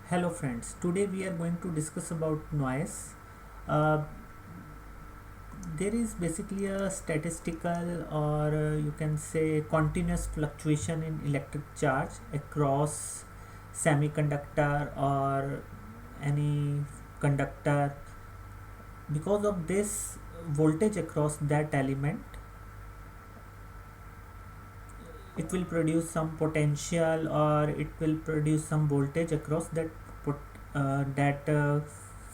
Hello friends, today we are going to discuss about noise. Uh, there is basically a statistical or you can say continuous fluctuation in electric charge across semiconductor or any conductor. Because of this, voltage across that element, it will produce some potential or it will produce some voltage across that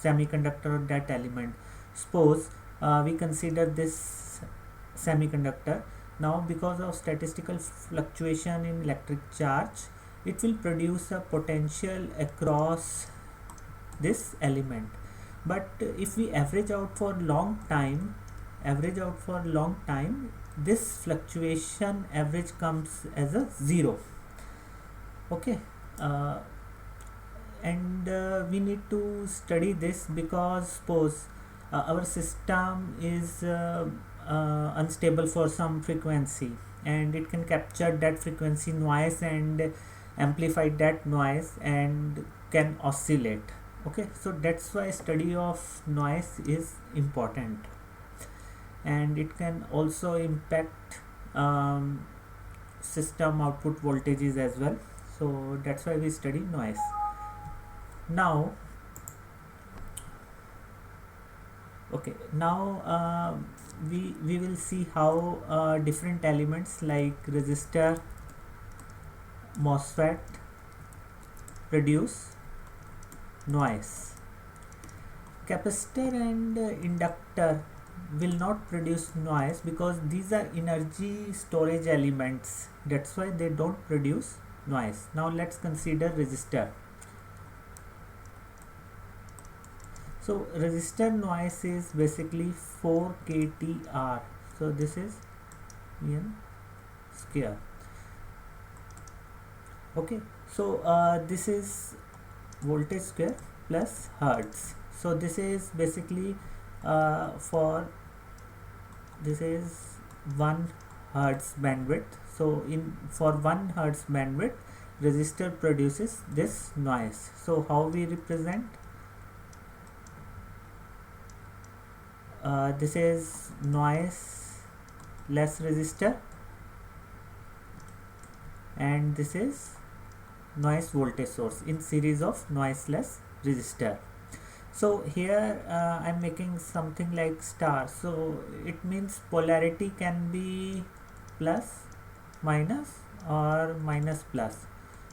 semiconductor, that element. Suppose we consider this semiconductor. Now because of statistical fluctuation in electric charge, it will produce a potential across this element. But if we average out for long time, this fluctuation average comes as a zero. Okay. uh, and we need to study this because suppose our system is unstable for some frequency, and it can capture that frequency noise and amplify that noise and can oscillate. Okay, so that's why study of noise is important, and it can also impact system output voltages as well. So that's why we study noise. Now, okay, now we will see how different elements like resistor, MOSFET produce noise. Capacitor and inductor will not produce noise because these are energy storage elements. That's why they don't produce noise. Now let's consider resistor. So resistor noise is basically 4 kTr. So this is n square. Okay, so this is voltage square plus hertz. So this is basically for this is 1 hertz bandwidth. So in for 1 hertz bandwidth, resistor produces this noise. So how we represent? This is noise less resistor, and this is noise voltage source in series of noiseless resistor. So here I'm making something like star, so it means polarity can be plus minus or minus plus.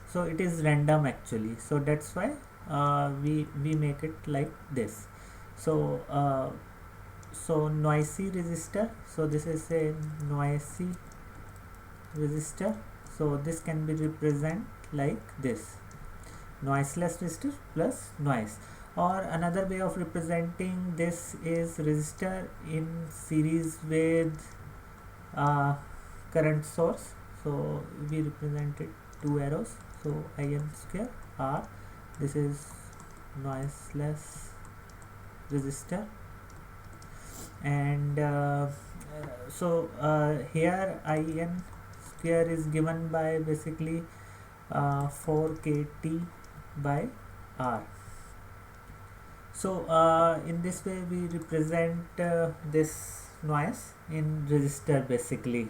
So it is random actually, so that's why we make it like this. So so noisy resistor, so this is a noisy resistor, so this can be represent like this: noiseless resistor plus noise. Or another way of representing this is resistor in series with current source, so we represent it two arrows. So in square r, this is noiseless resistor, and here in square is given by basically 4 kT by r. So in this way we represent this noise in resistor basically.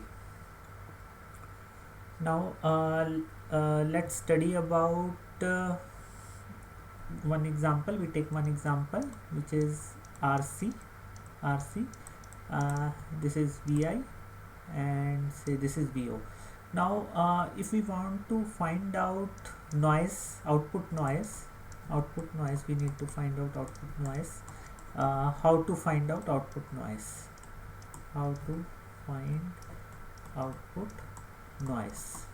Now let's study about one example. We take one example which is RC. This is Vi, and say this is Vo. Now if we want to find out noise, output noise, we need to find out output noise. How to find out output noise? How to find output noise?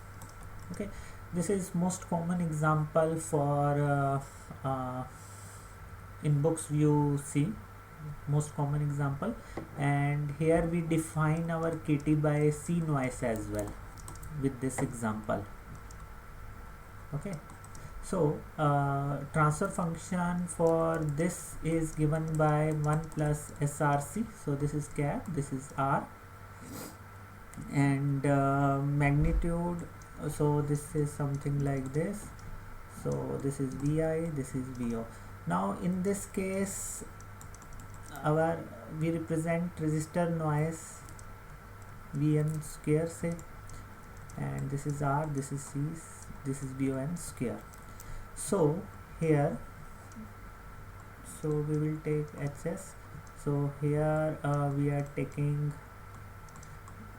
Okay, this is most common example for in books you see most common example, and here we define our KT by C noise as well with this example. Okay, so transfer function for this is given by 1 plus SRC. So this is cap, this is R, and magnitude, so this is something like this. So this is Vi, this is Vo. Now in this case our we represent resistor noise Vn square say, and this is R, this is C, this is Von square. So here, so we will take Hs. So here we are taking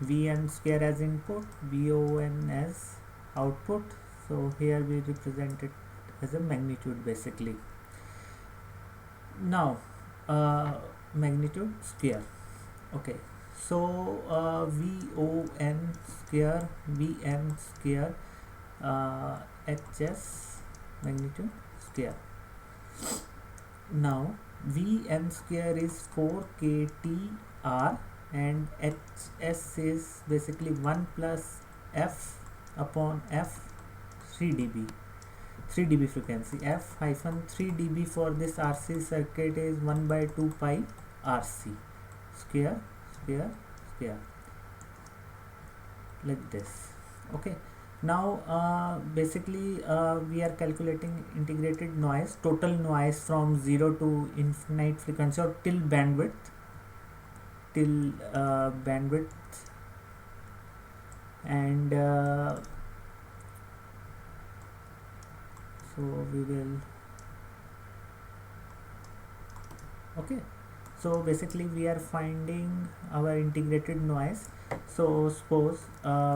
Vn square as input, Von as output. So here we represent it as a magnitude basically. Now magnitude square. Okay, so Von square, Vn square, Hs magnitude square. Now Vn square is 4 kTr and Hs is basically 1 plus f upon f 3 dB frequency. F hyphen 3 dB for this RC circuit is 1 by 2 pi RC square like this. Okay, now basically we are calculating integrated noise, total noise from 0 to infinite frequency or till bandwidth, and so we will, okay, so basically we are finding our integrated noise. So suppose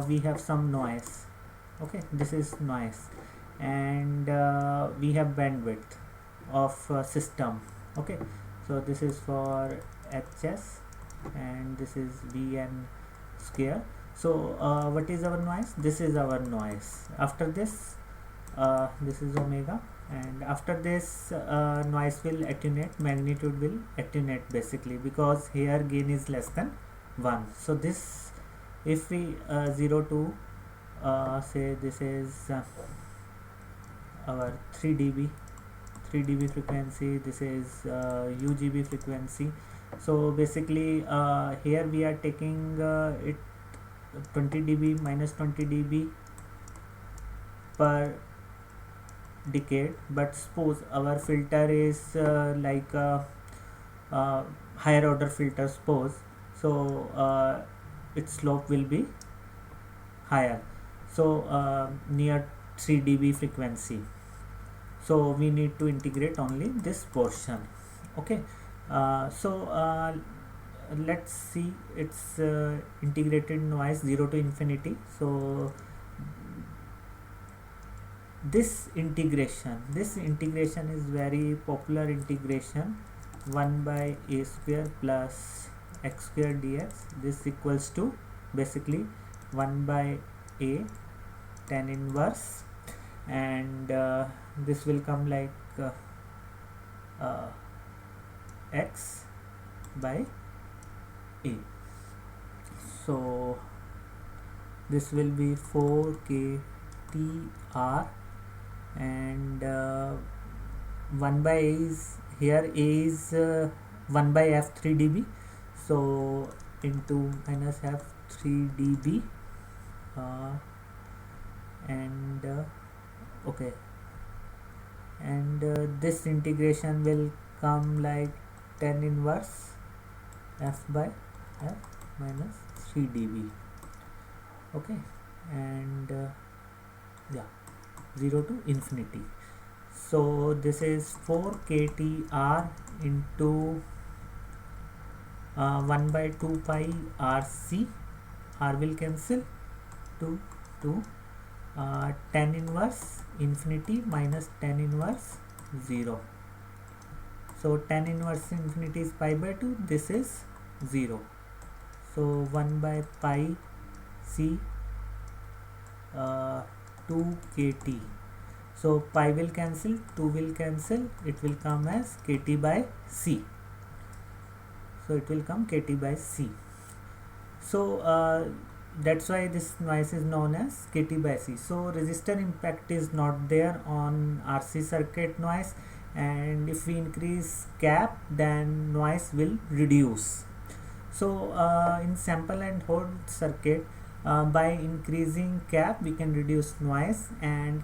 we have some noise, okay, this is noise, and we have bandwidth of system, okay, so this is for Hs and this is Vn square. So what is our noise? This is our noise. After this this is omega, and after this noise will attenuate, magnitude will attenuate basically, because here gain is less than 1. So this, if we 0 to say this is our 3 dB frequency, this is UGB frequency. So basically here we are taking it 20 dB minus 20 dB per decade, but suppose our filter is like a higher order filter, suppose, so its slope will be higher, so near 3 dB frequency. So we need to integrate only this portion. Okay, so let's see its integrated noise 0 to infinity. So this integration is very popular integration, 1 by a square plus x square dx. This equals to basically 1 by a tan inverse, and this will come like x by a. So this will be 4 kTr, and 1 by a is here, a is 1 by f 3 dB, so into minus f 3 dB, and okay, and this integration will come like tan inverse f by f minus 3 dB. Okay, and yeah, 0 to infinity. So this is 4 kTr into 1 by 2 pi RC, R will cancel, to tan inverse infinity minus tan inverse 0. So tan inverse infinity is pi by 2, this is 0. So 1 by pi C 2 kt. So pi will cancel, 2 will cancel, it will come as kt by c. So it will come kt by c. So that's why this noise is known as kt by c. So resistor impact is not there on RC circuit noise, and if we increase cap, then noise will reduce. So in sample and hold circuit, by increasing cap we can reduce noise, and